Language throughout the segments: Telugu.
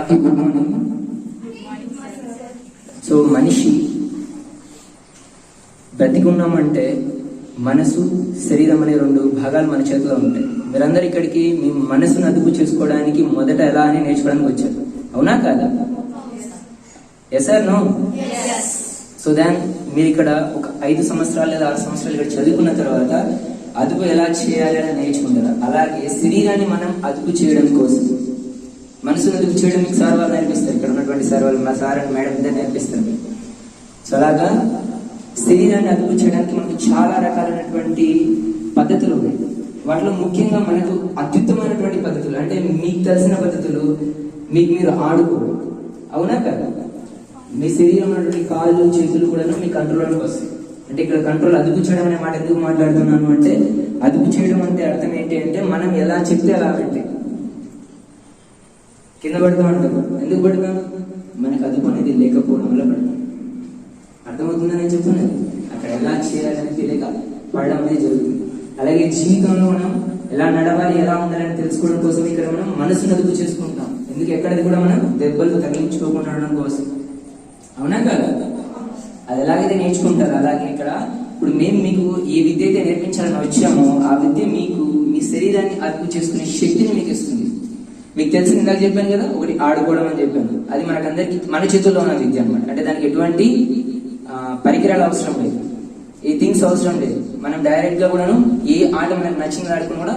అందరికీ గుడ్ మార్నింగ్. సో మనిషి బ్రతికున్నామంటే మనసు శరీరం అనే రెండు భాగాలు మన చేతిలో ఉంటాయి. మీరందరూ ఇక్కడికి మీ మనసును అదుపు చేసుకోవడానికి మొదట ఎలా అని నేర్చుకోవడానికి వచ్చారు, అవునా కాదా? Yes or no? సో దాన్ మీరు ఇక్కడ ఒక 5 సంవత్సరాలు లేదా 6 సంవత్సరాలు ఇక్కడ చదువుకున్న తర్వాత అదుపు ఎలా చేయాలి అని నేర్చుకుంటారు. అలాగే శరీరాన్ని మనం అదుపు చేయడం కోసం మనసును అదుపు చేయడం మీకు సార్ వాళ్ళు నేర్పిస్తారు. ఇక్కడ ఉన్నటువంటి సార్ వాళ్ళు, మా సార్ అండ్ మేడం ఇద్దరు నేర్పిస్తారు. సో అలాగా శరీరాన్ని అదుపు చేయడానికి మనకు చాలా రకాలైనటువంటి పద్ధతులు ఉన్నాయి. వాటిలో ముఖ్యంగా మనకు అత్యుత్తమైనటువంటి పద్ధతులు అంటే మీకు తెలిసిన పద్ధతులు, మీకు మీరు ఆడుకోవడం, అవునా కదా? మీ శరీరం ఉన్నటువంటి కాళ్ళు చేతులు కూడా మీ కంట్రోల్లోకి వస్తాయి. అంటే ఇక్కడ కంట్రోల్ అదుపు చేయడం అనే మాట ఎందుకు మాట్లాడుతున్నాను అంటే, అదుపు చేయడం అంటే అర్థం ఏంటి అంటే మనం ఎలా చెప్తే అలా వింటే కింద పడతాం అంటారు. ఎందుకు పడతాం? మనకు అదుపు అనేది లేకపోవడం వల్ల పడతాం. అర్థమవుతుందని నేను చెప్తున్నాను. అక్కడ ఎలా చేయాలని తెలియక పడడం అనేది జరుగుతుంది. అలాగే జీవితంలో మనం ఎలా నడవాలి, ఎలా ఉండాలని తెలుసుకోవడం కోసం ఇక్కడ మనం మనసును అదుపు చేసుకుంటాం. ఎందుకు? ఎక్కడది కూడా మనం దెబ్బలు తగిలించుకోకుండా ఉండడం కోసం, అవునా కదా? అది ఎలాగైతే నేర్చుకుంటారు అలాగే ఇక్కడ ఇప్పుడు మేము మీకు ఏ విద్య అయితే నేర్పించాలని వచ్చామో ఆ విద్య మీకు మీ శరీరాన్ని అదుపు చేసుకునే శక్తిని మీకు ఇస్తుంది. మీకు తెలిసింది ఇందాక చెప్పాను కదా, ఒకటి ఆడుకోవడం అని చెప్పాను. అది మనకందరికి మన చేతుల్లో ఉన్న విద్య అనమాట. అంటే దానికి ఎటువంటి పరికరాలు అవసరం లేదు, ఈ థింగ్స్ అవసరం లేదు. మనం డైరెక్ట్ గా కూడాను ఏ ఆట మనకు నచ్చింది ఆడుకుని కూడా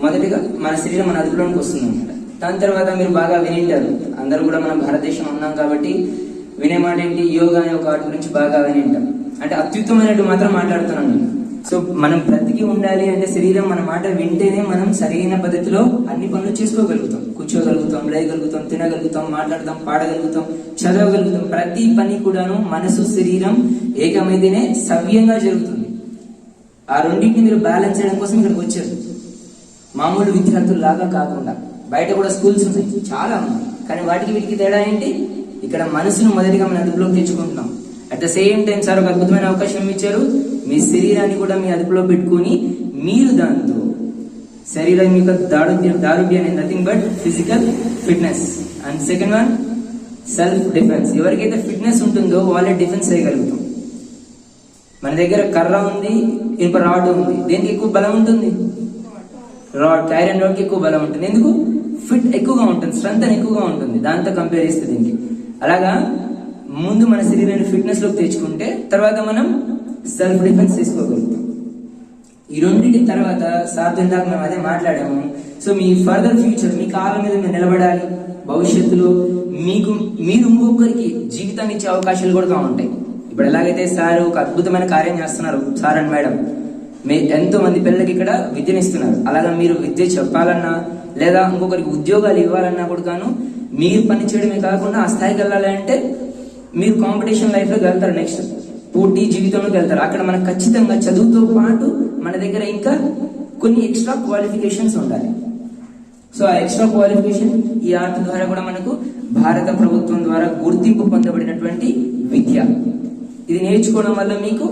మొదటిగా మన శరీరం మన అదుపులోనికి వస్తుంది అనమాట. దాని తర్వాత మీరు బాగా వినింటారు, అందరూ కూడా మనం భారతదేశంలో ఉన్నాం కాబట్టి వినే మాట ఏంటి, యోగా అనే ఒక ఆట గురించి బాగా వినింటాం. అంటే అత్యుత్తమైనట్టు మాత్రం మాట్లాడుతున్నాను నేను. సో మనం బ్రతికి ఉండాలి అంటే శరీరం మన మాట వింటేనే మనం సరైన పద్ధతిలో అన్ని పనులు చేసుకోగలుగుతాం. కూర్చోగలుగుతాం, లేయగలుగుతాం, తినగలుగుతాం, మాట్లాడతాం, పాడగలుగుతాం, చదవగలుగుతాం. ప్రతి పని కూడాను మనసు శరీరం ఏకమైతేనే సవ్యంగా జరుగుతుంది. ఆ రెండింటిని మీరు బ్యాలెన్స్ చేయడం కోసం ఇక్కడికి వచ్చారు. మామూలు విద్యార్థులు లాగా కాకుండా బయట కూడా స్కూల్స్ ఉన్నాయి, చాలా ఉన్నాయి. కానీ వాటికి వీటికి తేడా ఏంటి? ఇక్కడ మనసును మొదటిగా మన అదుపులోకి తెచ్చుకుంటున్నాం. At the same time sir ఒక అద్భుతమైన అవకాశం ఇచ్చారు. మీ శరీరాన్ని కూడా మీ అదుపులో పెట్టుకుని మీరు దాంతో శరీరం యొక్క దారుఢ్యం అనేది nothing but physical fitness. And second one self defence. ఎవరికైతే ఫిట్నెస్ ఉంటుందో వాళ్ళే డిఫెన్స్ చేయగలుగుతాం. మన దగ్గర కర్ర ఉంది, ఇనుప రాడ్ ఉంది. దేనికి ఎక్కువ బలం ఉంటుంది? రాడ్, ఐరన్ రాడ్కి ఎక్కువ బలం ఉంటుంది. ఎందుకు? ఫిట్ ఎక్కువగా ఉంటుంది, స్ట్రెంత్ ఎక్కువగా ఉంటుంది దాంతో కంపేర్ చేస్తే దీనికి. అలాగా ముందు మన శరీరాన్ని ఫిట్నెస్ లోకి తెచ్చుకుంటే తర్వాత మనం సెల్ఫ్ డిఫెన్స్ చేసుకోగలుగుతాం. ఈ రెండింటి తర్వాత సార్తో ఇందాక మేము అదే మాట్లాడాము. సో మీ ఫర్దర్ ఫ్యూచర్, మీ కాళ్ళ మీద మీరు నిలబడాలి, భవిష్యత్తులో మీరు ఇంకొకరికి జీవితాన్ని ఇచ్చే అవకాశాలు కూడా ఉంటాయి. ఇప్పుడు ఎలాగైతే సార్ ఒక అద్భుతమైన కార్యం చేస్తున్నారు, సార్ అండ్ మేడం ఎంతో మంది పిల్లలకి ఇక్కడ విద్యనిస్తున్నారు. అలాగా మీరు విద్య చెప్పాలన్నా లేదా ఇంకొకరికి ఉద్యోగాలు ఇవ్వాలన్నా కూడా మీరు పని చేయడమే కాకుండా ఆ స్థాయికి వెళ్ళాలి అంటే మీరు కాంపిటీషన్ లైఫ్ లోకి వెళ్తారు, నెక్స్ట్ పోటీ జీవితంలోకి వెళ్తారు. అక్కడ మనకు ఖచ్చితంగా చదువుతో పాటు మన దగ్గర ఇంకా కొన్ని ఎక్స్ట్రా క్వాలిఫికేషన్స్ ఉండాలి. సో ఆ ఎక్స్ట్రా క్వాలిఫికేషన్ ఈ ఆర్ట్ ద్వారా కూడా మనకు భారత ప్రభుత్వం ద్వారా గుర్తింపు పొందబడినటువంటి విద్య. ఇది నేర్చుకోవడం వల్ల మీకు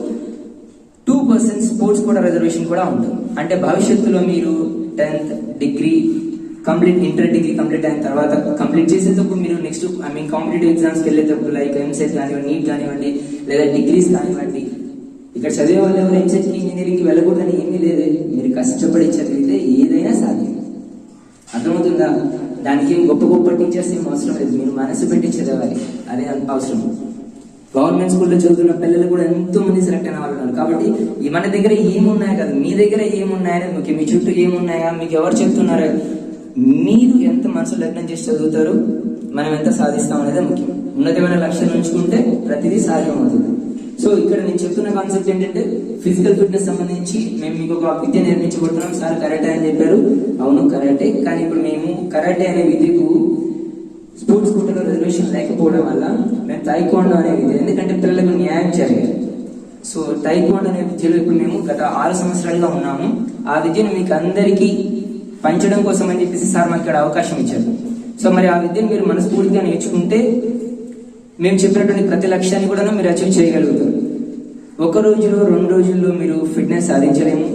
2% స్పోర్ట్స్ కూడా రిజర్వేషన్ కూడా ఉంటుంది. అంటే భవిష్యత్తులో మీరు 10th degree complete, inter degree complete అయిన తర్వాత కంప్లీట్ చేసేటప్పుడు మీరు నెక్స్ట్ కాంపిటేటివ్ ఎగ్జామ్స్కి వెళ్ళేటప్పుడు లైక్ ఎంసెట్ కానివ్వండి, నీట్ కానివ్వండి, లేదా డిగ్రీస్ కానివ్వండి, ఇక్కడ చదివే వాళ్ళు ఎవరు ఎంసెట్కి ఇంజనీరింగ్కి వెళ్ళకూడదని ఏమీ లేదు. మీరు కష్టపడి చదివితే ఏదైనా సాధ్యం. అర్థమవుతుందా? దానికి ఏం గొప్ప గొప్ప టీచర్స్ ఏం అవసరం లేదు, మీరు మనసు పెట్టి చదవాలి, అదే అవసరం. గవర్నమెంట్ స్కూల్లో చదువుతున్న పిల్లలు కూడా ఎంతో మంది సెలెక్ట్ అయిన వాళ్ళు ఉన్నారు. కాబట్టి మన దగ్గర ఏమున్నాయా కదా, మీ దగ్గర ఏమున్నాయని ముఖ్యం. మీ చుట్టూ ఏమున్నాయా, మీకు ఎవరు చెప్తున్నారో, మీరు ఎంత మనసు లగ్నం చేసి చదువుతారు, మనం ఎంత సాధిస్తాం అనేది ముఖ్యం. ఉన్నతమైన లక్ష్యం ఉంచుకుంటే ప్రతిదీ సాధ్యం అవుతుంది. సో ఇక్కడ నేను చెప్తున్న కాన్సెప్ట్ ఏంటంటే ఫిజికల్ ఫిట్నెస్ సంబంధించి మేము మీకు ఒక విద్య నేర్పించబడుతున్నాం. సార్ కరాటే అని చెప్పారు, అవును కరాటే. కానీ ఇప్పుడు మేము కరాటే అనే విద్యకు స్పోర్ట్స్ కోటాలో రిజర్వేషన్ లేకపోవడం వల్ల మేము తైక్వాండో అనే విద్య, ఎందుకంటే పిల్లలకు న్యాయం జరిగారు. సో తైక్వాండో అనే విద్యలో ఇప్పుడు మేము గత 6 సంవత్సరాలుగా ఉన్నాము. ఆ విద్యను మీకు అందరికీ పంచడం కోసం అని చెప్పేసి సార్ మాకు ఇక్కడ అవకాశం ఇచ్చారు. సో మరి ఆ విద్యను మీరు మనస్ఫూర్తిగా నేర్చుకుంటే మేము చెప్పినటువంటి ప్రతి లక్ష్యాన్ని కూడా మీరు అచీవ్ చేయగలుగుతారు. 1 రోజులో 2 రోజుల్లో మీరు ఫిట్నెస్ సాధించలేము,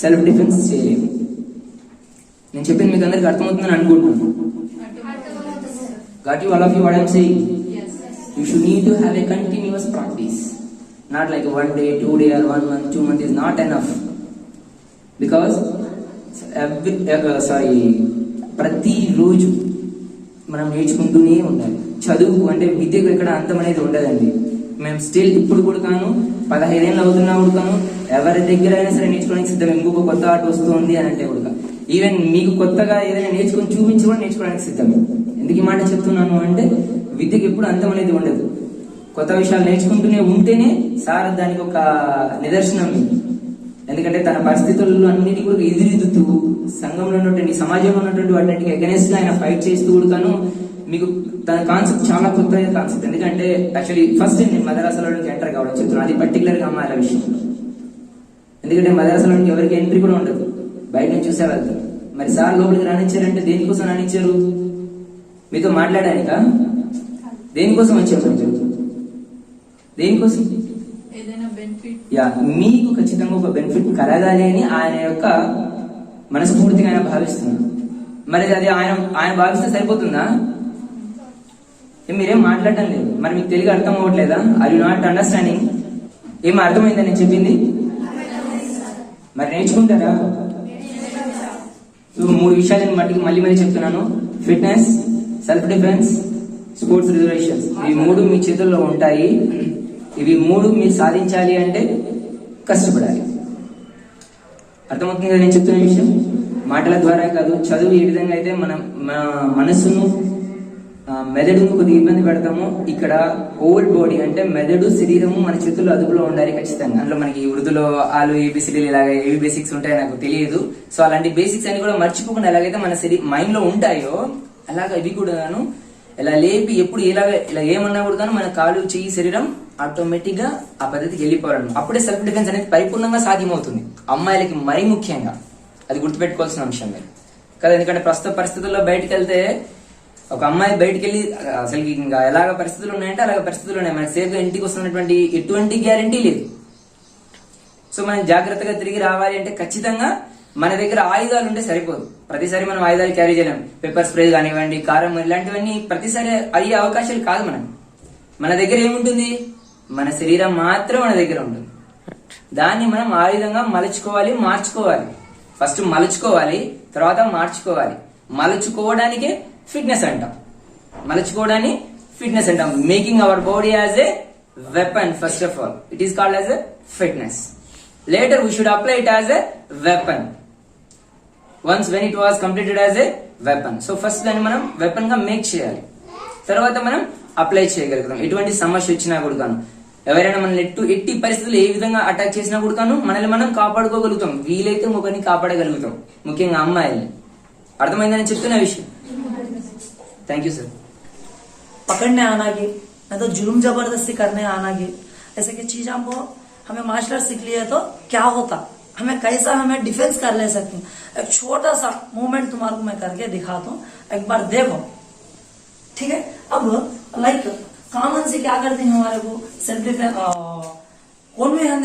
సెల్ఫ్ డిఫెన్స్ చేయలేము. నేను చెప్పింది మీకు అందరికి అర్థమవుతుందని అనుకుంటున్నాను. Got you, all of you, what I'm saying? Yes. You should need to have a continuous practice. Not like 1 day, 2 day or 1 month, 2 months is not enough. Because ప్రతి రోజు మనం నేర్చుకుంటూనే ఉండాలి. చదువు అంటే విద్యకు ఎక్కడ అంతం అనేది ఉండదండి. మేము స్టిల్ ఇప్పుడు కూడా 15 ఏళ్ళు అవుతున్నా కూడా ఎవరి దగ్గర అయినా సరే నేర్చుకోవడానికి సిద్ధం. ఇంకొక కొత్త ఆట వస్తుంది అని అంటే కూడా ఈవెన్ మీకు కొత్తగా ఏదైనా నేర్చుకొని చూపించి కూడా నేర్చుకోవడానికి సిద్ధమే. ఎందుకు ఈ మాట చెప్తున్నాను అంటే విద్యకు ఎప్పుడు అంతం అనేది ఉండదు. కొత్త విషయాలు నేర్చుకుంటూనే ఉంటేనే సార్ దానికి ఒక నిదర్శనం. ఎందుకంటే తన పరిస్థితుల్లో అన్నిటి కూడా ఎదురెదుతూ సంఘంలో ఉన్నటువంటి సమాజంలో ఉన్నటువంటి వాటికి అగెనెస్ట్ గా ఆయన ఫైట్ చేస్తూ కూడాను మీకు తన కాన్సెప్ట్ చాలా కొత్త కాన్సెప్ట్. ఎందుకంటే యాక్చువల్లీ ఫస్ట్ నేను మదరాసలోకి ఎంటర్ కావడం చెప్తున్నాను, అది పర్టికులర్ గా అమ్మాయిల విషయం. ఎందుకంటే మదరాసలోకి ఎవరికి ఎంట్రీ కూడా ఉండదు, బయట నుంచి చూసే వెళ్తారు. మరి సార్ లోపలికి రానిచ్చారంటే దేనికోసం రానిచ్చారు? మీతో మాట్లాడానిక? దేనికోసం వచ్చారు? దేనికోసం? యా, మీకు ఖచ్చితంగా ఒక బెనిఫిట్ కలగాలి అని ఆయన యొక్క మనస్ఫూర్తిగా ఆయన భావిస్తున్నారు. మరి అది ఆయన భావిస్తే సరిపోతుందా? మీరేం మాట్లాడటం లేదు. మరి మీకు తెలుగు అర్థం అవ్వట్లేదా? Are you not understanding? ఏం అర్థమైందా నేను చెప్పింది? మరి నేర్చుకుంటారా? 3 విషయాలను మట్టికి మళ్ళీ చెప్తున్నాను. Fitness, self defence, sports reservations. ఇవి 3 మీ చేతుల్లో ఉంటాయి. ఇవి 3 మీరు సాధించాలి అంటే కష్టపడాలి. అర్థమవుతుంది కదా నేను చెప్తున్న విషయం? మాటల ద్వారా కాదు. చదువు ఏ విధంగా అయితే మన మనస్సును మెదడును కొద్దిగా ఇబ్బంది పెడతాము, ఇక్కడ హోల్ బాడీ అంటే మెదడు శరీరము మన చేతుల్లో అదుపులో ఉండాలి ఖచ్చితంగా. అందులో మనకి ఉర్దూలో ఆలు ఏబిసిడీలు ఇలాగే ఏవి బేసిక్స్ ఉంటాయో నాకు తెలియదు. సో అలాంటి బేసిక్స్ అన్ని కూడా మర్చిపోకుండా ఎలాగైతే మన మైండ్ లో ఉంటాయో అలాగా ఇవి కూడాను ఇలా లేపి ఎప్పుడు ఇలా ఏమన్నా కూడా మన కాలు, చెయ్యి, శరీరం ఆటోమేటిక్ గా ఆ పద్ధతికి వెళ్ళిపోవడం. అప్పుడే సెల్ఫ్ డిఫెన్స్ అనేది పరిపూర్ణంగా సాధ్యమవుతుంది. అమ్మాయిలకి మరీ ముఖ్యంగా అది గుర్తుపెట్టుకోవాల్సిన అంశం మీరు కదా. ఎందుకంటే ప్రస్తుత పరిస్థితుల్లో బయటకు వెళ్తే ఒక అమ్మాయి బయటకు వెళ్ళి అసలు ఇంకా ఎలాగ పరిస్థితులు ఉన్నాయంటే అలాగ పరిస్థితులు ఉన్నాయి. మనకి సేఫ్ గా ఇంటికి వస్తున్నటువంటి ఎటువంటి గ్యారంటీ లేదు. సో మనం జాగ్రత్తగా తిరిగి రావాలి అంటే ఖచ్చితంగా మన దగ్గర ఆయుధాలు ఉంటే సరిపోదు. ప్రతిసారి మనం ఆయుధాలు క్యారీ చేయలేం. పెప్పర్ స్ప్రే కానివ్వండి, కారం ఇలాంటివన్నీ ప్రతిసారి అయ్యే అవకాశాలు కాదు. మన దగ్గర ఏముంటుంది? మన శరీరం మాత్రం మన దగ్గర ఉంటుంది. దాన్ని మనం ఆయుధంగా మలుచుకోవాలి, మార్చుకోవాలి. ఫస్ట్ మలుచుకోవాలి, తర్వాత మార్చుకోవాలి. మలుచుకోవడానికే ఫిట్నెస్ అంటాం. మలుచుకోవడాన్ని ఫిట్నెస్ అంటాం. Making our body as a weapon. First of all it is called as a fitness. Later we should apply it as a weapon once when it was completed as a weapon. So first దాన్ని మనం వెపన్ గా మేక్ చేయాలి, తర్వాత మనం అప్లై చేయగలుగుతాం. ఎటువంటి సమస్య వచ్చినా కూడా ఎవరైనా మనల్ని ఎట్టి పరిస్థితులు ఏ విధంగా అటాక్ చేసినా కూడా మనల్ని మనం కాపాడుకోగలుగుతాం. వీలైతే ఒకరిని కాపాడగలుగుతాం, ముఖ్యంగా అమ్మాయిల్ని. అర్థమైందని చెప్తున్న విషయం. Thank you sir. पकड़ने आना की नहीं तो जुल्म जबरदस्ती करने आना की ऐसे की चीज हमको हमें मार्शल आर्ट सीख लिया तो क्या होता, हमें कैसा हमें डिफेंस कर ले सकते हैं. एक छोटा सा मूवमेंट तुम्हारे को मैं करके दिखाता हूँ, एक बार देखो. ठीक है. अब लाइक कॉमन से क्या करते हैं हमारे को सेल्फ डिफेंस कौन भी हम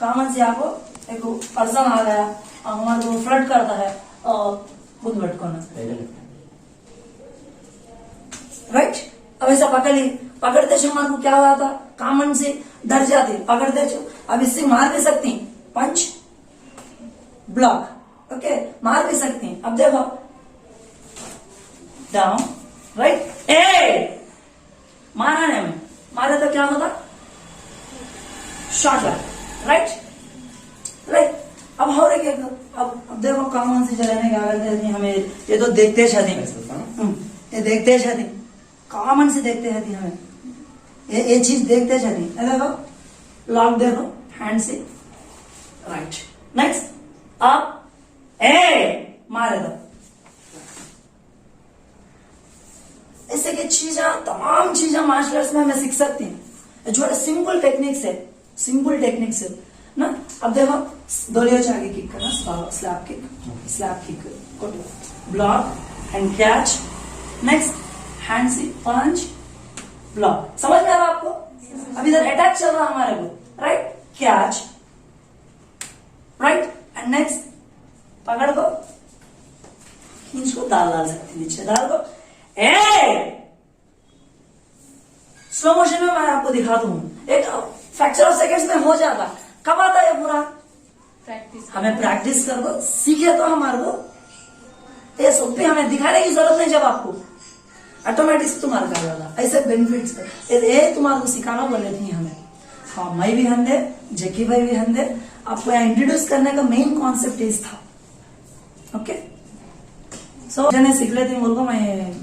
कॉमन से आपको एक पर्सन आ गया हमारे को फ्लड करता है खुद भटकोना राइट. अब ऐसा पकड़ते हमारे को क्या हुआ था, कॉमन से डर जाते, पकड़ते अब इससे मार भी सकते हैं, पंच ब्लॉक. ओके, मार भी सकते हैं. अब देखो डाउन राइट, ए मारा नहीं, हमें मारे तो क्या होता, शॉट राइट राइट. अब हो रही अब देखो कॉमन से चलाने क्या करते हैं हमें, ये तो देखते छते, ये देखते छते, कॉमन से देखते रहती हमें, ये चीज देखते चली. देखो लॉक देखो हैंड से राइट. नेक्स्ट आप ए मारे दो. ऐसे की चीजें तमाम चीजें मार्शल आर्ट्स में हमें सीख सकते हैं. जो सिंपल टेक्निक्स है, सिंपल टेक्निक्स है ना. अब देखो दोलियों आगे किक करना, slap kick, block and catch. Next hand से पंच ब्लॉक. समझ में आ रहा आपको? अब इधर अटैक चल रहा हमारे को right, catch right and next पकड़ को खींच को डाल सकते नीचे, डाल को ए स्लो मोशन में मैं आपको दिखा दूं, एक फ्रैक्चर ऑफ सेकंड्स में हो जाता। कब आता है पूरा? प्रैक्टिस हमें प्रैक्टिस कर दो, सीखे तो हमारे को ये सब भी हमें दिखाने की जरूरत नहीं, जब आपको ऑटोमेटिक तुम्हारा कर जाता। ऐसे बेनिफिट्स ये तुम्हारे को सिखाना बोले थी हमें। हाँ, मैं भी हंदे, जकी भाई भी हंदे, आपको यहाँ इंट्रोड्यूस करने का मेन कॉन्सेप्ट इस था। ओके, सो मैंने सीख लेती हूँ, बोल मैं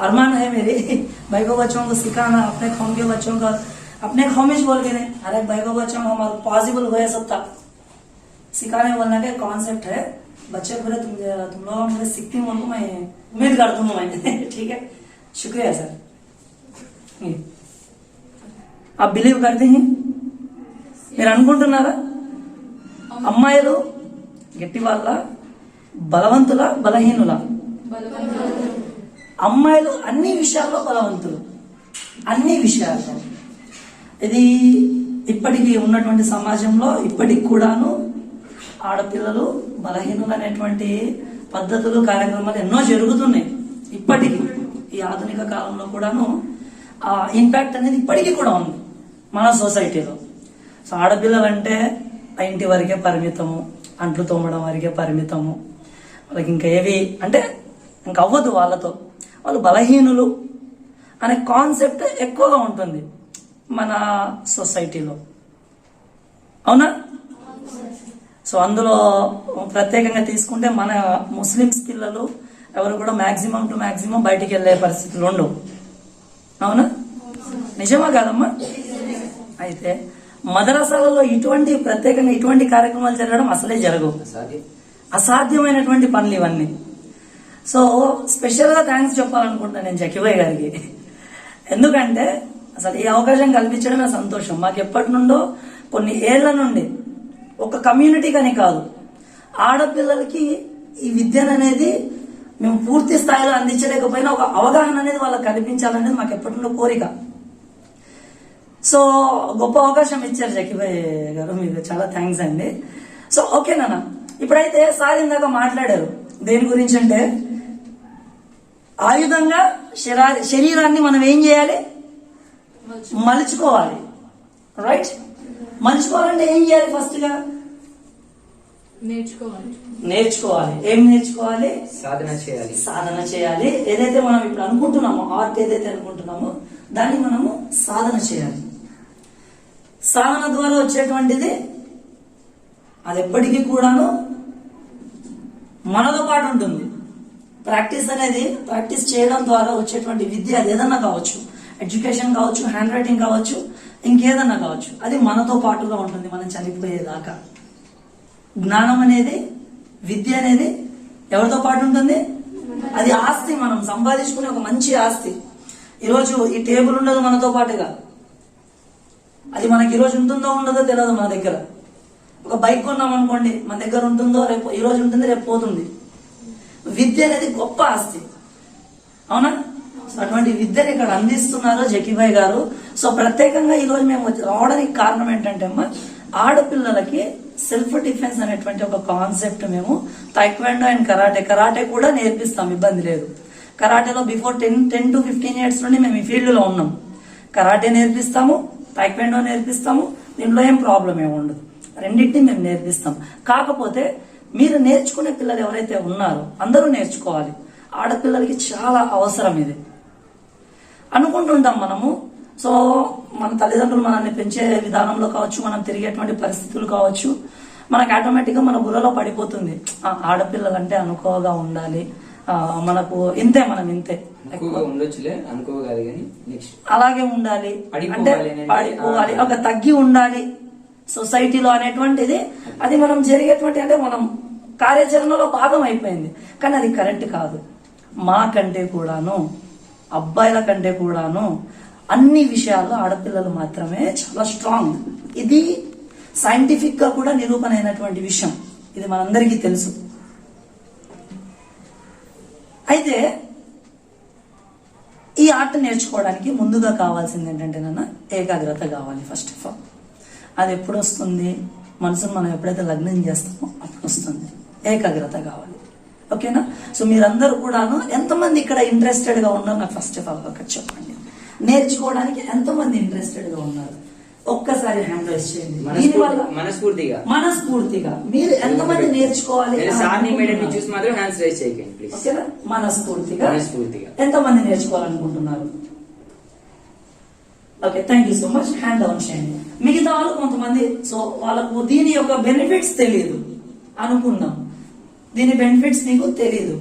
अरमान है मेरे भाई को बच्चों को सिखाना, अपने कौम के बच्चों का अपने कौमिश बोल के नहीं, हर एक भाई को बच्चों को हमारा पॉसिबल हो सब तक सिखाने बोलने का कॉन्सेप्ट है। बच्चे पूरे तुम लोग मुझे सीखती हूँ, मैं उम्मीद करता हूँ मैं ठीक है, शुक्रिया सर। आप బిలీవ్ करते हैं? మీరు అనుకుంటున్నారా అమ్మాయిలు గట్టి వాళ్ళ, బలవంతుల, బలహీనుల? అమ్మాయిలు అన్ని విషయాల్లో బలవంతులు, అన్ని విషయాల్లో. ఇది ఇప్పటికీ ఉన్నటువంటి సమాజంలో ఇప్పటికి కూడాను ఆడపిల్లలు బలహీనులు అనేటువంటి పద్ధతులు, కార్యక్రమాలు ఎన్నో జరుగుతున్నాయి ఇప్పటికీ. ఈ ఆధునిక కాలంలో కూడాను ఆ ఇంపాక్ట్ అనేది ఇప్పటికీ కూడా ఉంది మన సొసైటీలో. సో ఆడపిల్లలు అంటే ఆ ఇంటి వరకే పరిమితము, అంట్లు తోమడం వరకే పరిమితము, వాళ్ళకి ఇంకా ఏవి అంటే ఇంకా అవ్వదు వాళ్ళతో, వాళ్ళు బలహీనులు అనే కాన్సెప్ట్ ఎక్కువగా ఉంటుంది మన సొసైటీలో, అవునా? సో అందులో ప్రత్యేకంగా తీసుకుంటే మన ముస్లిమ్స్ పిల్లలు ఎవరు కూడా మాక్సిమం టు మాక్సిమం బయటికి వెళ్లే పరిస్థితులు ఉండవు, అవునా? నిజమా కాదమ్మా? అయితే మదరసాలలో ఇటువంటి ప్రత్యేకంగా ఇటువంటి కార్యక్రమాలు జరగడం అసలే జరగవు, అసాధ్యమైనటువంటి పనులు ఇవన్నీ. సో స్పెషల్ గా థ్యాంక్స్ చెప్పాలనుకుంటున్నాను నేను జకీబాయ్ గారికి. ఎందుకంటే అసలు ఈ అవకాశం కల్పించడమే సంతోషం. మాకు ఎప్పటి నుండో కొన్ని ఏళ్ల నుండి ఒక కమ్యూనిటీగానే కాదు, ఆడపిల్లలకి ఈ విద్యను అనేది మేము పూర్తి స్థాయిలో అందించలేకపోయినా ఒక అవగాహన అనేది వాళ్ళకి కల్పించాలనేది మాకు ఎప్పటి నుండో కోరిక. సో గొప్ప అవకాశం ఇచ్చారు జకీబాయ్ గారు, మీకు చాలా థ్యాంక్స్ అండి. సో ఓకేనా, ఇప్పుడైతే సార్ ఇందాక మాట్లాడారు దేని గురించి అంటే ఆయుధంగా శరీరాన్ని మనం ఏం చేయాలి? మలుచుకోవాలి, రైట్? మలుచుకోవాలంటే ఏం చేయాలి? ఫస్ట్ గా నేర్చుకోవాలి. ఏం నేర్చుకోవాలి? సాధన చేయాలి. ఏదైతే మనం ఇప్పుడు అనుకుంటున్నామో, ఆర్ట్ ఏదైతే అనుకుంటున్నామో దాన్ని మనము సాధన చేయాలి. సాధన ద్వారా వచ్చేటువంటిది అది ఎప్పటికీ కూడాను మనతో పాటు ఉంటుంది. ప్రాక్టీస్ అనేది, ప్రాక్టీస్ చేయడం ద్వారా వచ్చేటువంటి విద్య అది ఏదన్నా కావచ్చు, ఎడ్యుకేషన్ కావచ్చు, హ్యాండ్ రైటింగ్ కావచ్చు, ఇంకేదన్నా కావచ్చు, అది మనతో పాటుగా ఉంటుంది మనం చనిపోయేదాకా. జ్ఞానం అనేది, విద్య అనేది ఎవరితో పాటు ఉంటుంది? అది ఆస్తి, మనం సంపాదించుకునే ఒక మంచి ఆస్తి. ఈరోజు ఈ టేబుల్ ఉండదు మనతో పాటుగా, అది మనకి ఈరోజు ఉంటుందో ఉండదో తెలియదు మన దగ్గర. ఒక బైక్ కొన్నాం అనుకోండి, మన దగ్గర ఉంటుందో రేపు, ఈ రోజు ఉంటుంది రేపు పోతుంది. విద్య అనేది గొప్ప ఆస్తి, అవునా? అటువంటి విద్యను ఇక్కడ అందిస్తున్నారు జకీబాయ్ గారు. సో ప్రత్యేకంగా ఈ రోజు మేము రావడానికి కారణం ఏంటంటే అమ్మా, ఆడపిల్లలకి సెల్ఫ్ డిఫెన్స్ అనేటువంటి ఒక కాన్సెప్ట్ మేము తైక్వాండో అండ్ కరాటే కూడా నేర్పిస్తాం, ఇబ్బంది లేదు. కరాటేలో బిఫోర్ 10 to 15 years నుండి మేము ఈ ఫీల్డ్ లో ఉన్నాం. కరాటే నేర్పిస్తాము, తైక్వాండో నేర్పిస్తాము, దీంట్లో ఏం ప్రాబ్లం ఏమి ఉండదు, రెండింటిని మేము నేర్పిస్తాం. కాకపోతే మీరు నేర్చుకునే పిల్లలు ఎవరైతే ఉన్నారో అందరూ నేర్చుకోవాలి. ఆడపిల్లలకి చాలా అవసరం ఇది అనుకుంటుంటాం మనము. సో మన తల్లిదండ్రులు మనల్ని పెంచే విధానంలో కావచ్చు, మనం తిరిగేటువంటి పరిస్థితులు కావచ్చు, మనకు ఆటోమేటిక్ గా మన బుర్రలో పడిపోతుంది ఆడపిల్లలు అంటే అనుకోగా ఉండాలి, మనకు ఇంతే, మనం ఇంతే అలాగే ఉండాలి అంటే పడిపోవాలి, ఒక తగ్గి ఉండాలి సొసైటీలో అనేటువంటిది అది మనం జరిగేటువంటి అంటే మనం కార్యాచరణలో భాగం అయిపోయింది. కానీ అది కరెక్ట్ కాదు. మాకంటే కూడాను, అబ్బాయిల కంటే కూడాను అన్ని విషయాల్లో ఆడపిల్లలు మాత్రమే చాలా స్ట్రాంగ్. ఇది సైంటిఫిక్ గా కూడా నిరూపణ అయినటువంటి విషయం, ఇది మనందరికీ తెలుసు. అయితే ఈ ఆర్ట్ నేర్చుకోవడానికి ముందుగా కావాల్సింది ఏంటంటే నాన్న, ఏకాగ్రత కావాలి. ఫస్ట్ ఆఫ్ ఆల్ అది ఎప్పుడు వస్తుంది? మనసును మనం ఎప్పుడైతే లగ్నం చేస్తామో అప్పుడు వస్తుంది. ఏకాగ్రత కావాలి, ఓకేనా? సో మీరందరూ కూడాను ఎంతమంది ఇక్కడ ఇంట్రెస్టెడ్ గా ఉన్నారు నాకు ఫస్ట్ ఆఫ్ ఆల్ ఒకటి చెప్పండి. నేర్చుకోవడానికి ఎంతమంది ఇంట్రెస్టెడ్ గా ఉన్నారు? ఒక్కసారి హ్యాండ్ రైజ్ చేయండి. దీనివల్ల మనస్ఫూర్తిగా మీరు ఎంతమంది నేర్చుకోవాలి? చూసి మాత్రం హ్యాండ్స్ రైజ్ చేయకండి ప్లీజ్. ఓకేనా? మనస్ఫూర్తిగా ఎంతమంది నేర్చుకోవాలనుకుంటున్నారు? Okay, thank you so much. Hand down చేయండి. మిగతా వాళ్ళు కొంతమంది సో వాళ్ళకు దీని యొక్క బెనిఫిట్స్ తెలియదు అనుకున్నాం. దీని బెనిఫిట్స్ మీకు తెలియదు.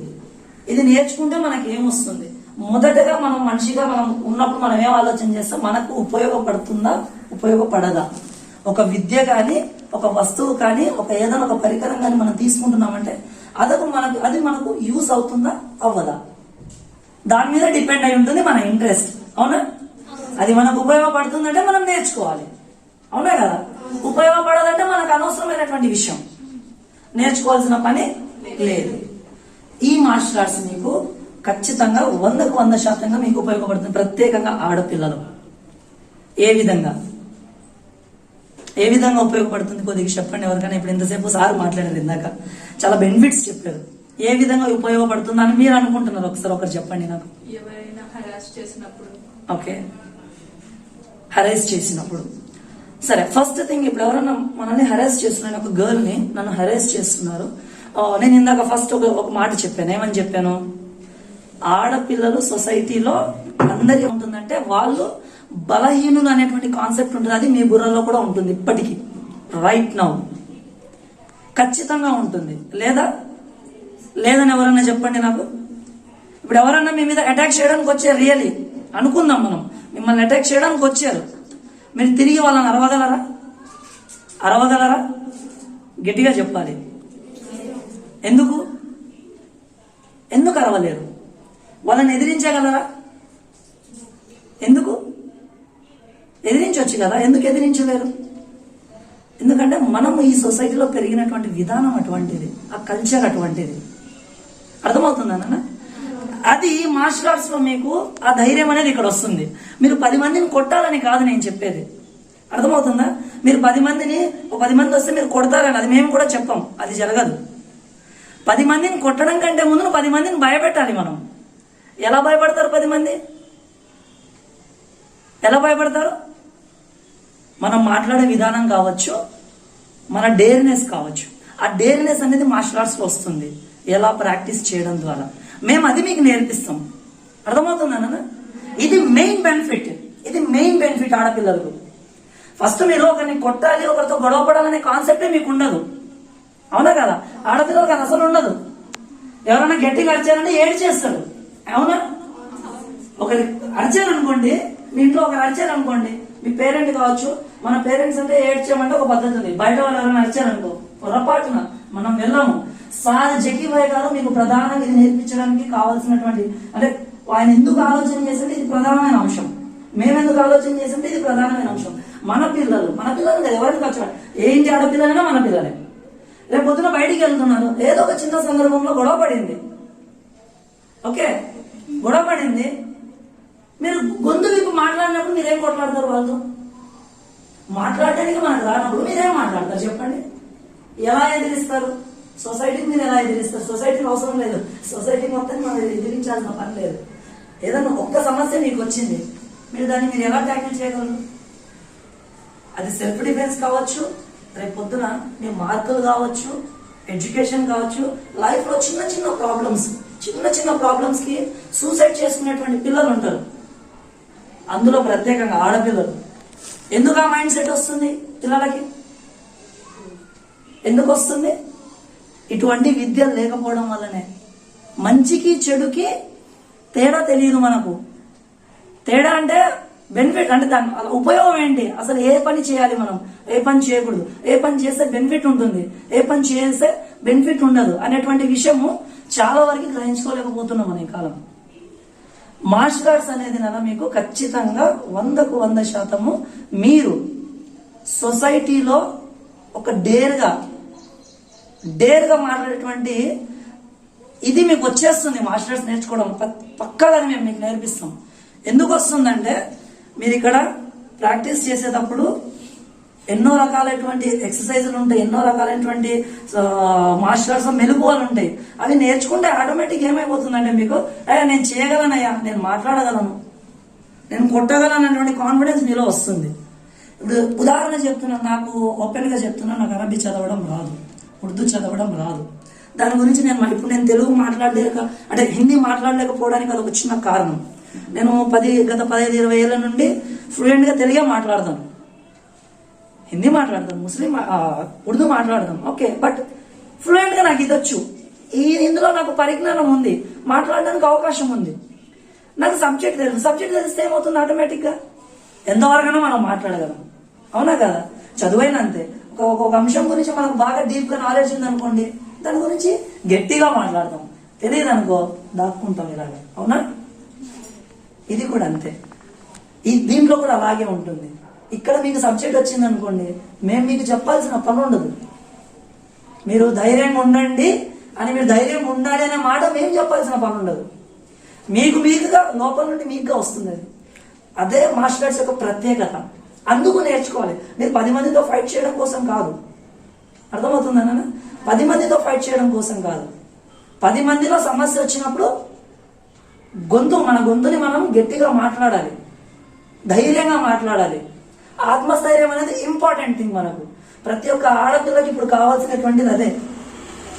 ఇది నేర్చుకుంటే మనకి ఏమొస్తుంది? మొదటగా మనం మనిషిగా మనం ఉన్నప్పుడు మనం ఏం ఆలోచన చేస్తాం? మనకు ఉపయోగపడుతుందా, ఉపయోగపడదా? ఒక విద్య కానీ, ఒక వస్తువు కానీ, ఒక ఏదైనా ఒక పరికరం కానీ మనం తీసుకుంటున్నామంటే అది మనకు యూజ్ అవుతుందా, అవ్వదా? దాని మీద డిపెండ్ అయి ఉంటుంది మన ఇంట్రెస్ట్. అవునా? అది మనకు ఉపయోగపడుతుందంటే మనం నేర్చుకోవాలి. అవునా కదా? ఉపయోగపడదంటే మనకు అనవసరమైనటువంటి విషయం, నేర్చుకోవాల్సిన పని లేదు. ఈ మార్షల్ ఆర్ట్స్ మీకు ఖచ్చితంగా 100% మీకు ఉపయోగపడుతుంది. ప్రత్యేకంగా ఆడపిల్లలు ఏ విధంగా ఉపయోగపడుతుంది కొద్దిగా చెప్పండి ఎవరికైనా. ఇప్పుడు ఇంతసేపు సార్ మాట్లాడారు, ఇందాక చాలా బెనిఫిట్స్ చెప్పారు. ఏ విధంగా ఉపయోగపడుతుంది అని మీరు అనుకుంటున్నారు? ఒకరు చెప్పండి నాకు. ఎవరైనా హరాస్ చేసినప్పుడు. ఓకే, హరాస్ చేసినప్పుడు. సరే, ఫస్ట్ థింగ్, ఇప్పుడు ఎవరైనా మనల్ని హరాస్ చేస్తున్నారు, ఒక గర్ల్ ని నన్ను హరాస్ చేస్తున్నారు. నేను ఇందాక ఫస్ట్ ఒక మాట చెప్పాను. ఏమని చెప్పాను? ఆడపిల్లలు సొసైటీలో అందరికీ ఉంటుందంటే వాళ్ళు బలహీనులు అనేటువంటి కాన్సెప్ట్ ఉంటుంది. అది మీ బుర్రలో కూడా ఉంటుంది ఇప్పటికీ, రైట్ నౌ ఖచ్చితంగా ఉంటుంది. లేదని ఎవరన్నా చెప్పండి నాకు. ఇప్పుడు ఎవరన్నా మీ మీద అటాక్ చేయడానికి వచ్చారు, రియలీ అనుకుందాం మనం, మిమ్మల్ని అటాక్ చేయడానికి వచ్చారు, మీరు తిరిగి వాళ్ళని అరవగలరా? గట్టిగా చెప్పాలి. ఎందుకు అరవలేరు? వాళ్ళని ఎదిరించగలరా? ఎందుకు ఎదిరించవచ్చు కదా? ఎందుకు ఎదిరించలేరు? ఎందుకంటే మనం ఈ సొసైటీలో పెరిగినటువంటి విధానం అటువంటిది, ఆ కల్చర్ అటువంటిది. అర్థమవుతుందా? అది మార్షల్ ఆర్ట్స్ లో మీకు ఆ ధైర్యం అనేది ఇక్కడ వస్తుంది. మీరు 10 మందిని కొట్టాలని కాదు నేను చెప్పేది, అర్థమవుతుందా? మీరు 10 మంది వస్తే మీరు కొడతారని అది మేము కూడా చెప్పాం, అది జరగదు. 10 మందిని కొట్టడం కంటే ముందు 10 మందిని భయపెట్టాలి మనం. ఎలా భయపడతారు 10 మంది? ఎలా భయపడతారు? మనం మాట్లాడే విధానం కావచ్చు, మన డేర్నెస్ కావచ్చు. ఆ డేర్నెస్ అనేది మార్షల్ ఆర్ట్స్ లో వస్తుంది, ఎలా ప్రాక్టీస్ చేయడం ద్వారా. మేము అది మీకు నేర్పిస్తాం. అర్థమవుతుందన్న? ఇది మెయిన్ బెనిఫిట్ ఆడపిల్లలకు. ఫస్ట్ మీరు ఒకరిని కొట్టాలి, ఒకరితో గొడవ పడాలనే కాన్సెప్టే మీకు ఉండదు. అవునా కదా? ఆడపిల్లలకు అది అసలు ఉండదు. ఎవరైనా గట్టిగా అరిచారంటే ఏడు చేస్తాడు. అవునా? ఒకరి అరిచారనుకోండి, మీ ఇంట్లో ఒకరు అరిచారనుకోండి, మీ పేరెంట్ కావచ్చు, మన పేరెంట్స్ అంటే ఏడ్చేయమంటే ఒక పద్ధతి ఉంది. బయట వాళ్ళు ఎవరైనా అరిచారనుకో, పొరపాటున మనం వెళ్ళాము. సార్ జకీభాయ్ గారు మీకు ప్రధానంగా ఇది నేర్పించడానికి కావాల్సినటువంటి, అంటే ఆయన ఎందుకు ఆలోచన చేసింటే ఇది ప్రధానమైన అంశం, మేమెందుకు ఆలోచన చేసింటే ఇది ప్రధానమైన అంశం. మన పిల్లలు ఎవరికి కావచ్చు, ఏంటి ఆడపిల్లలైనా మన పిల్లలే. రేపు పొద్దున బయటికి వెళ్తున్నారు, ఏదో ఒక చిన్న సందర్భంలో గొడవ పడింది. ఓకే, గొడవ పడింది, మీరు గొంతు విప్పి మాట్లాడినప్పుడు మీరేం కొట్లాడతారు? వాళ్ళతో మాట్లాడటానికి మనకు రానప్పుడు మీరేం మాట్లాడతారు చెప్పండి? ఎలా ఎదిరిస్తారు? సొసైటీకి మీరు ఎలా ఎదిరిస్తారు? సొసైటీకి అవసరం లేదు, సొసైటీ మొత్తం మనం ఎదిరించాల్సిన పని లేదు. ఏదన్నా ఒక్క సమస్య మీకు వచ్చింది, మీరు దాన్ని ఎలా ట్యాకిల్ చేయగలరు? అది సెల్ఫ్ డిఫెన్స్ కావచ్చు, రేపు పొద్దున మీ మార్కులు కావచ్చు, ఎడ్యుకేషన్ కావచ్చు, లైఫ్ లో చిన్న చిన్న ప్రాబ్లమ్స్ కి సూసైడ్ చేసుకునేటువంటి పిల్లలు ఉంటారు, అందులో ప్రత్యేకంగా ఆడపిల్లలు. ఎందుకు ఆ మైండ్ సెట్ వస్తుంది పిల్లలకి? ఎందుకు వస్తుంది? ఇటువంటి విద్య లేకపోవడం వల్లనే. మంచికి చెడుకి తేడా తెలియదు మనకు. తేడా అంటే బెనిఫిట్ అంటే దాని ఉపయోగం ఏంటి, అసలు ఏ పని చేయాలి మనం, ఏ పని చేయకూడదు, ఏ పని చేస్తే బెనిఫిట్ ఉంటుంది, ఏ పని చేస్తే బెనిఫిట్ ఉండదు అనేటువంటి విషయము చాలా వరకు గ్రహించుకోలేకపోతున్నాం మన ఈ కాలం. మార్షల్ ఆర్ట్స్ అనేది మీకు ఖచ్చితంగా 100% మీరు సొసైటీలో ఒక డేర్గా మాట్లాడేటువంటి ఇది మీకు వచ్చేస్తుంది. మార్షల్ ఆర్ట్స్ నేర్చుకోవడం పక్కాగా మేము మీకు నేర్పిస్తాం. ఎందుకు వస్తుందంటే మీరు ఇక్కడ ప్రాక్టీస్ చేసేటప్పుడు ఎన్నో రకాలైనటువంటి ఎక్సర్సైజులు ఉంటాయి, ఎన్నో రకాలైనటువంటి మార్షల్ ఆర్ట్స్ మెలకువలు ఉంటాయి. అవి నేర్చుకుంటే ఆటోమేటిక్ ఏమైపోతుందంటే మీకు నేను చేయగలనయ్యా, నేను మాట్లాడగలను, నేను కొట్టగలనటువంటి కాన్ఫిడెన్స్ మీలో వస్తుంది. ఇప్పుడు ఉదాహరణ చెప్తున్నాను, నాకు ఓపెన్ గా చెప్తున్నా, నాకు అరబీ చదవడం రాదు, ఉర్దూ చదవడం రాదు. దాని గురించి ఇప్పుడు నేను తెలుగు మాట్లాడలేక అంటే హిందీ మాట్లాడలేకపోవడానికి అది ఒక చిన్న కారణం. నేను గత 15-20 ఏళ్ల నుండి ఫ్లూయెంట్ గా తెలుగే మాట్లాడతాను, హిందీ మాట్లాడతాను, ఉర్దూ మాట్లాడతాం, ఓకే, బట్ ఫ్లూయెంట్ గా నాకు ఇది వచ్చు. ఇందులో నాకు పరిజ్ఞానం ఉంది, మాట్లాడడానికి అవకాశం ఉంది. నాకు సబ్జెక్ట్ తెలిస్తే ఏమవుతుంది, ఆటోమేటిక్ గా ఎంతవరకైనా మనం మాట్లాడగలం, అవునా కదా? చదువైనా అంతే. ఒక అంశం గురించి మనకు బాగా డీప్ గా నాలెడ్జ్ ఉంది అనుకోండి, దాని గురించి గట్టిగా మాట్లాడతాం. తెలియదు అనుకో, దాక్కుంటాం ఇలాగే, అవునా? ఇది కూడా అంతే. దీంట్లో కూడా అలాగే ఉంటుంది. ఇక్కడ మీకు సబ్జెక్ట్ వచ్చింది అనుకోండి, మేము మీకు చెప్పాల్సిన పని ఉండదు. మీరు ధైర్యంగా ఉండండి అని, మీరు ధైర్యంగా ఉండాలి అనే మాట మేము చెప్పాల్సిన పని ఉండదు. మీకుగా లోపల నుండి మీకుగా వస్తుంది అది. అదే మార్షల్ ఆర్ట్స్ యొక్క ప్రత్యేకత. అందుకు నేర్చుకోవాలి. మీరు 10 మందితో ఫైట్ చేయడం కోసం కాదు, అర్థమవుతుందన్న? 10 మందితో ఫైట్ చేయడం కోసం కాదు. 10 మందిలో సమస్య వచ్చినప్పుడు మన గొంతుని మనం గట్టిగా మాట్లాడాలి, ధైర్యంగా మాట్లాడాలి. ఆత్మస్థైర్యం అనేది ఇంపార్టెంట్ థింగ్ మనకు. ప్రతి ఒక్క ఆడపిల్లకి ఇప్పుడు కావాల్సినటువంటిది అదే.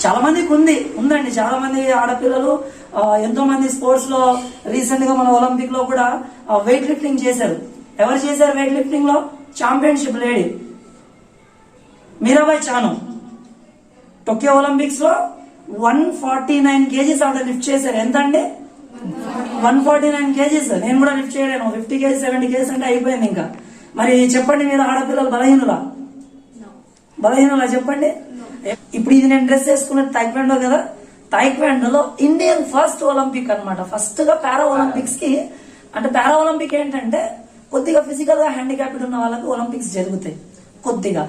చాలా మందికి ఉందండి. చాలా మంది ఆడపిల్లలు ఎంతో మంది స్పోర్ట్స్ లో రీసెంట్ గా మన ఒలింపిక్ లో కూడా వెయిట్ లిఫ్టింగ్ చేశారు. ఎవరు చేశారు వెయిట్ లిఫ్టింగ్ లో? Championship lady Mirabai Chanu Tokyo Olympics లో 149 కేజీస్ ఆవిడ లిఫ్ట్ చేశారు. ఎంత అండి? 149 కేజీస్. నేను కూడా లిఫ్ట్ చేయలేను. 50 కేజీస్ 70 కేజీస్ అంటే అయిపోయింది. ఇంకా మరి చెప్పండి, మీరు ఆడపిల్లలు బలహీనులా చెప్పండి. ఇప్పుడు ఇది నేను డ్రెస్ వేసుకున్నది టైక్వాండో కదా, టైక్వాండోలో ఇండియన్ ఫస్ట్ ఒలింపిక్ అన్నమాట. ఫస్ట్ గా పారా ఒలింపిక్స్ కి, అంటే పారా ఒలింపిక్ ఏంటంటే కొద్దిగా ఫిజికల్ గా హ్యాండిక్యాప్డ్ ఉన్న వాళ్ళకి ఒలింపిక్స్ జరుగుతాయి. కొద్దిగా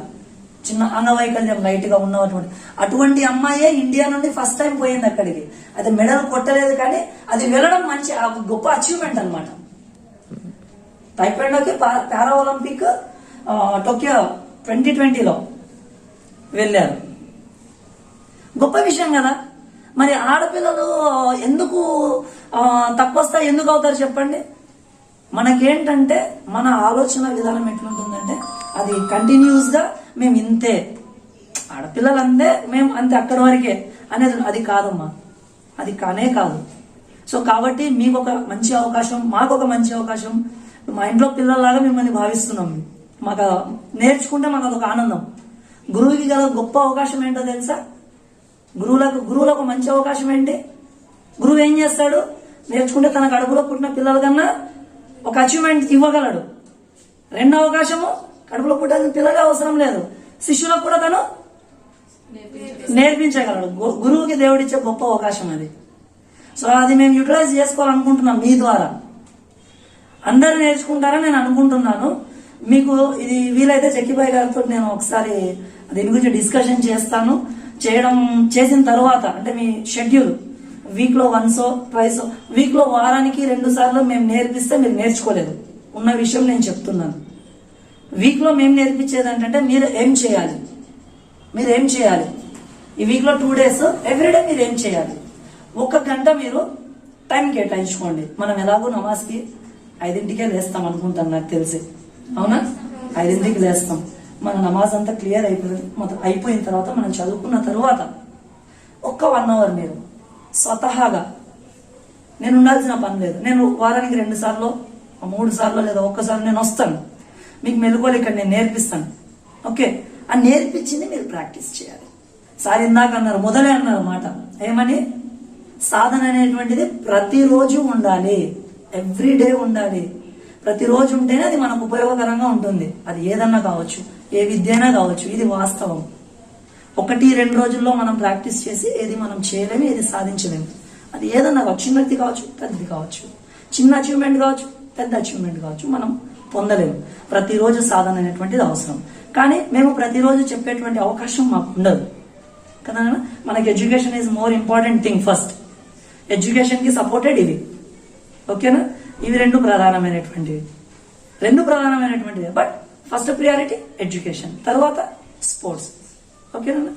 చిన్న అంగవైకల్యం లైట్ గా ఉన్నటువంటి అటువంటి అమ్మాయే ఇండియా నుండి ఫస్ట్ టైం పోయింది అక్కడికి. అది మెడల్ కొట్టలేదు, కానీ అది వెళ్ళడం మంచి గొప్ప అచీవ్మెంట్ అన్నమాట. టైక్వాండోకి పారా ఒలింపిక్ టోక్యో 2020లో వెళ్ళారు. గొప్ప విషయం కదా. మరి ఆడపిల్లలు ఎందుకు తక్కువ స్థాయి ఎందుకు అవుతారు చెప్పండి? మనకేంటంటే మన ఆలోచన విధానం ఎట్లుంటుందంటే, అది కంటిన్యూస్ గా మేము ఇంతే, ఆడపిల్లలు అంతే, మేము అంతే, అక్కడి వరకే అనేది. అది కాదమ్మా, అది కానే కాదు. సో కాబట్టి మీకు ఒక మంచి అవకాశం, మాకు ఒక మంచి అవకాశం. మా ఇంట్లో పిల్లల్లాగా మిమ్మల్ని భావిస్తున్నాం. మాకు నేర్చుకుంటే మాకు అదొక ఆనందం. గురువుకి గల గొప్ప అవకాశం ఏంటో తెలుసా? గురువులకు మంచి అవకాశం ఏంటి? గురువు ఏం చేస్తాడు? నేర్చుకుంటే తన కడుపులో పుట్టిన పిల్లల కన్నా ఒక అచీవ్మెంట్ ఇవ్వగలడు. రెండో అవకాశము, కడుపులో పుట్టిన పిల్లగా అవసరం లేదు, శిష్యులకు కూడా తను నేర్పించగలడు. గురువుకి దేవుడిచ్చే గొప్ప అవకాశం అది. సో అది మేము యూటిలైజ్ చేసుకోవాలనుకుంటున్నాం మీ ద్వారా. అందరూ నేర్చుకుంటారని నేను అనుకుంటున్నాను. మీకు ఇది వీలైతే జక్కిబాయ్ గారితో నేను ఒకసారి దీని గురించి డిస్కషన్ చేసిన తర్వాత, అంటే మీ షెడ్యూల్ వీక్ లో 1 2 వీక్ లో వారానికి 2 సార్లు మేము నేర్పిస్తే మీరు నేర్చుకోలేదు ఉన్న విషయం నేను చెప్తున్నాను. వీక్ లో మేము నేర్పించేది ఏంటంటే మీరు ఏం చేయాలి ఈ వీక్ లో 2 days ఎవ్రీడే మీరు ఏం చేయాలి? 1 గంట మీరు టైం కేటాయించుకోండి. మనం ఎలాగో నమాజ్కి 5ంటికే లేస్తాం అనుకుంటాం, నాకు తెలిసి, అవునా? 5ంటికి లేస్తాం. మన నమాజ్ అంతా క్లియర్ అయిపోయిన తర్వాత, మనం చదువుకున్న తర్వాత 1 hour మీరు స్వతహాగా, నేను ఉండాల్సిన పని లేదు. నేను వారానికి 2 సార్లు 3 సార్లు లేదా 1 సారి నేను వస్తాను, మీకు మెలుకోలు ఇక్కడ నేను నేర్పిస్తాను. ఓకే, ఆ నేర్పించింది మీరు ప్రాక్టీస్ చేయాలి. సార్ ఇందాక అన్నారు, మొదలే అన్నారు మాట, ఏమని? సాధన అనేటువంటిది ప్రతిరోజు ఉండాలి, ఎవ్రీడే ఉండాలి. ప్రతిరోజు ఉంటేనే అది మనకు ఉపయోగకరంగా ఉంటుంది. అది ఏదన్నా కావచ్చు, ఏ విద్య అయినా కావచ్చు. ఇది వాస్తవం. 1-2 రోజుల్లో మనం ప్రాక్టీస్ చేసి ఏది మనం చేయలేము, ఏది సాధించలేము. అది ఏదన్నా కావచ్చు, చిన్న వ్యక్తి కావచ్చు, పెద్దది కావచ్చు, చిన్న అచీవ్మెంట్ కావచ్చు, పెద్ద అచీవ్మెంట్ కావచ్చు, మనం పొందలేము. ప్రతిరోజు సాధన అనేటువంటిది అవసరం. కానీ మేము ప్రతిరోజు చెప్పేటువంటి అవకాశం మాకు ఉండదు కదా. మనకి education is more important thing. First education కి సపోర్టెడ్ ఇవి, ఓకేనా? ఇవి 2 ప్రధానమైనటువంటివి. బట్ ఫస్ట్ ప్రియారిటీ ఎడ్యుకేషన్, తర్వాత స్పోర్ట్స్, ఓకేనా?